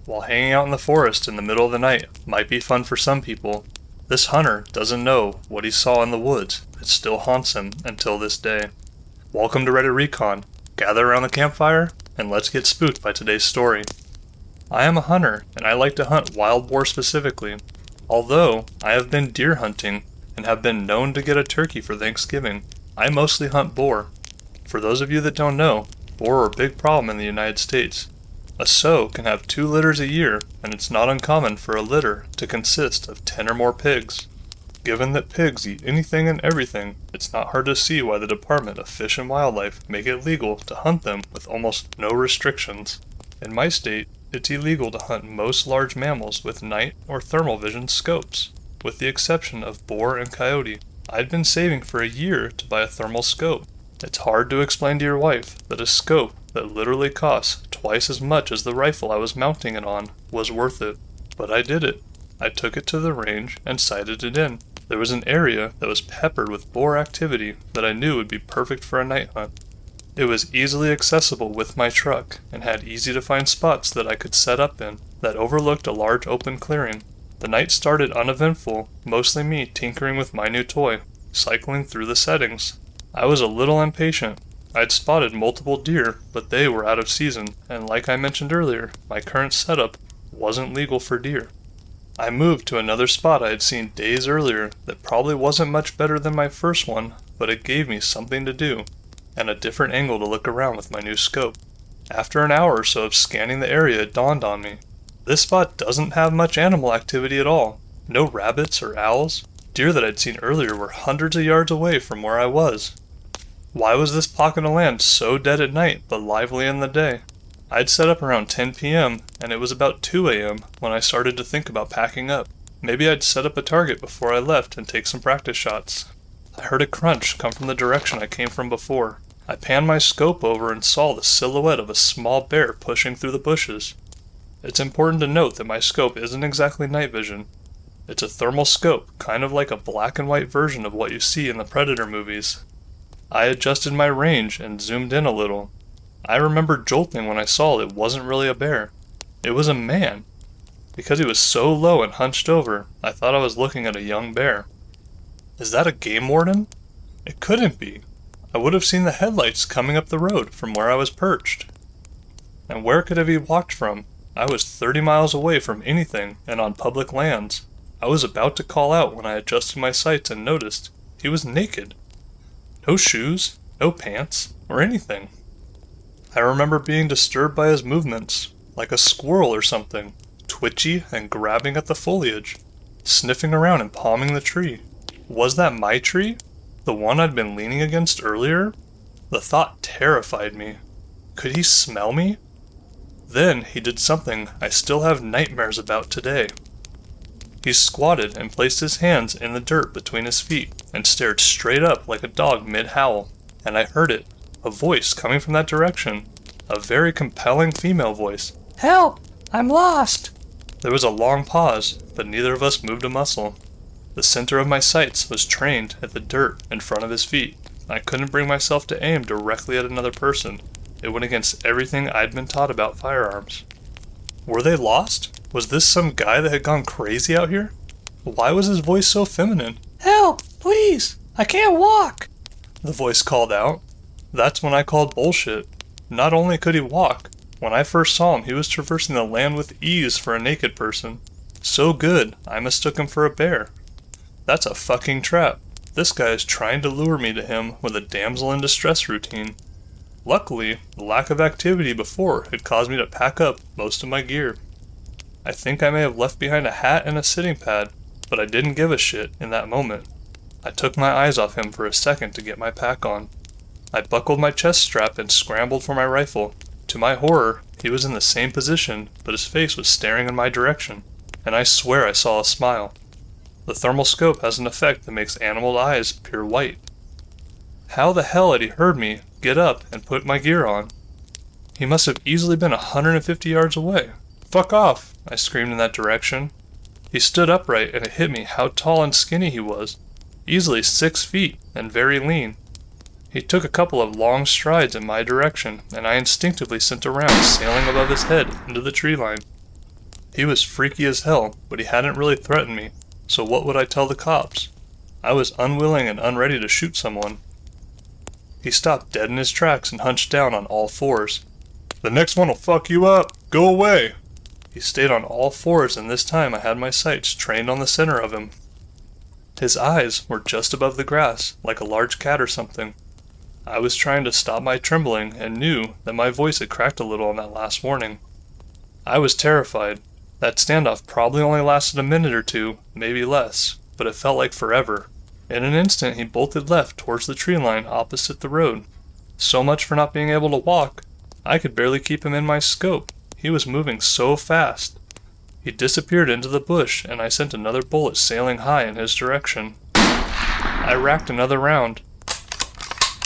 While hanging out in the forest in the middle of the night might be fun for some people, this hunter doesn't know what he saw in the woods that still haunts him until this day. Welcome to Reddit Recon. Gather around the campfire, and let's get spooked by today's story. I am a hunter, and I like to hunt wild boar specifically. Although I have been deer hunting and have been known to get a turkey for Thanksgiving, I mostly hunt boar. For those of you that don't know, boar are a big problem in the United States. A sow can have 2 litters a year, and it's not uncommon for a litter to consist of 10 or more pigs. Given that pigs eat anything and everything, it's not hard to see why the Department of Fish and Wildlife make it legal to hunt them with almost no restrictions. In my state, it's illegal to hunt most large mammals with night or thermal vision scopes, with the exception of boar and coyote. I'd been saving for a year to buy a thermal scope. It's hard to explain to your wife that a scope that literally costs twice as much as the rifle I was mounting it on was worth it. But I did it. I took it to the range and sighted it in. There was an area that was peppered with boar activity that I knew would be perfect for a night hunt. It was easily accessible with my truck and had easy to find spots that I could set up in that overlooked a large open clearing. The night started uneventful, mostly me tinkering with my new toy, cycling through the settings. I was a little impatient. I'd spotted multiple deer, but they were out of season, and like I mentioned earlier, my current setup wasn't legal for deer. I moved to another spot I had seen days earlier that probably wasn't much better than my first one, but it gave me something to do, and a different angle to look around with my new scope. After an hour or so of scanning the area, it dawned on me. This spot doesn't have much animal activity at all. No rabbits or owls. Deer that I'd seen earlier were hundreds of yards away from where I was. Why was this pocket of land so dead at night but lively in the day? I'd set up around 10 p.m. and it was about 2 a.m. when I started to think about packing up. Maybe I'd set up a target before I left and take some practice shots. I heard a crunch come from the direction I came from before. I panned my scope over and saw the silhouette of a small bear pushing through the bushes. It's important to note that my scope isn't exactly night vision. It's a thermal scope, kind of like a black and white version of what you see in the Predator movies. I adjusted my range and zoomed in a little. I remember jolting when I saw it wasn't really a bear. It was a man. Because he was so low and hunched over, I thought I was looking at a young bear. Is that a game warden? It couldn't be. I would have seen the headlights coming up the road from where I was perched. And where could have he walked from? I was 30 miles away from anything and on public lands. I was about to call out when I adjusted my sights and noticed he was naked. No shoes, no pants, or anything. I remember being disturbed by his movements, like a squirrel or something, twitchy and grabbing at the foliage, sniffing around and palming the tree. Was that my tree? The one I'd been leaning against earlier? The thought terrified me. Could he smell me? Then he did something I still have nightmares about today. He squatted and placed his hands in the dirt between his feet and stared straight up like a dog mid-howl, and I heard it, a voice coming from that direction, a very compelling female voice. "Help! I'm lost!" There was a long pause, but neither of us moved a muscle. The center of my sights was trained at the dirt in front of his feet. I couldn't bring myself to aim directly at another person. It went against everything I'd been taught about firearms. Were they lost? Was this some guy that had gone crazy out here? Why was his voice so feminine? "Help! Please! I can't walk!" the voice called out. That's when I called bullshit. Not only could he walk, when I first saw him he was traversing the land with ease for a naked person. So good, I mistook him for a bear. That's a fucking trap. This guy is trying to lure me to him with a damsel in distress routine. Luckily, the lack of activity before had caused me to pack up most of my gear. I think I may have left behind a hat and a sitting pad, but I didn't give a shit in that moment. I took my eyes off him for a second to get my pack on. I buckled my chest strap and scrambled for my rifle. To my horror, he was in the same position, but his face was staring in my direction, and I swear I saw a smile. The thermal scope has an effect that makes animal eyes pure white. How the hell had he heard me get up and put my gear on? He must have easily been 150 yards away. "Fuck off!" I screamed in that direction. He stood upright and it hit me how tall and skinny he was. Easily 6 feet and very lean. He took a couple of long strides in my direction and I instinctively sent a round sailing above his head into the tree line. He was freaky as hell, but he hadn't really threatened me, so what would I tell the cops? I was unwilling and unready to shoot someone. He stopped dead in his tracks and hunched down on all fours. "The next one'll fuck you up! Go away!" He stayed on all fours, and this time I had my sights trained on the center of him. His eyes were just above the grass, like a large cat or something. I was trying to stop my trembling and knew that my voice had cracked a little on that last warning. I was terrified. That standoff probably only lasted a minute or two, maybe less, but it felt like forever. In an instant he bolted left towards the tree line opposite the road. So much for not being able to walk. I could barely keep him in my scope. He was moving so fast. He disappeared into the bush, and I sent another bullet sailing high in his direction. I racked another round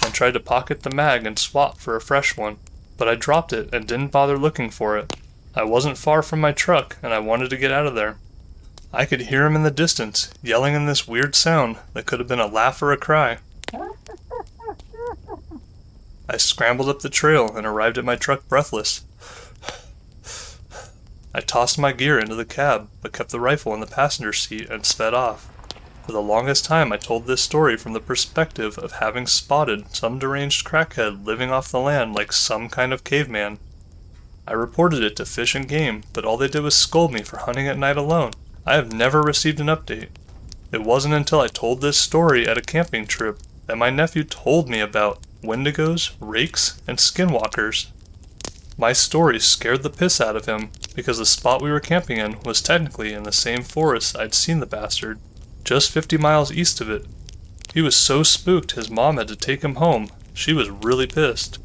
and tried to pocket the mag and swap for a fresh one, but I dropped it and didn't bother looking for it. I wasn't far from my truck, and I wanted to get out of there. I could hear him in the distance, yelling in this weird sound that could have been a laugh or a cry. I scrambled up the trail and arrived at my truck breathless. I tossed my gear into the cab, but kept the rifle in the passenger seat and sped off. For the longest time I told this story from the perspective of having spotted some deranged crackhead living off the land like some kind of caveman. I reported it to Fish and Game, but all they did was scold me for hunting at night alone. I have never received an update. It wasn't until I told this story at a camping trip that my nephew told me about wendigos, rakes, and skinwalkers. My story scared the piss out of him, because the spot we were camping in was technically in the same forest I'd seen the bastard, just 50 miles east of it. He was so spooked his mom had to take him home. She was really pissed.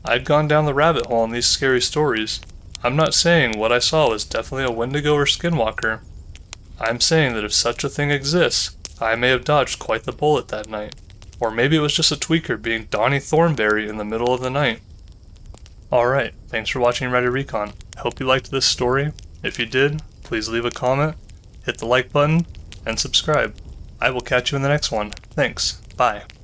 I'd gone down the rabbit hole in these scary stories. I'm not saying what I saw was definitely a wendigo or skinwalker. I'm saying that if such a thing exists, I may have dodged quite the bullet that night. Or maybe it was just a tweaker being Donnie Thornberry in the middle of the night. Alright, thanks for watching Ready Recon. I hope you liked this story. If you did, please leave a comment, hit the like button, and subscribe. I will catch you in the next one. Thanks. Bye.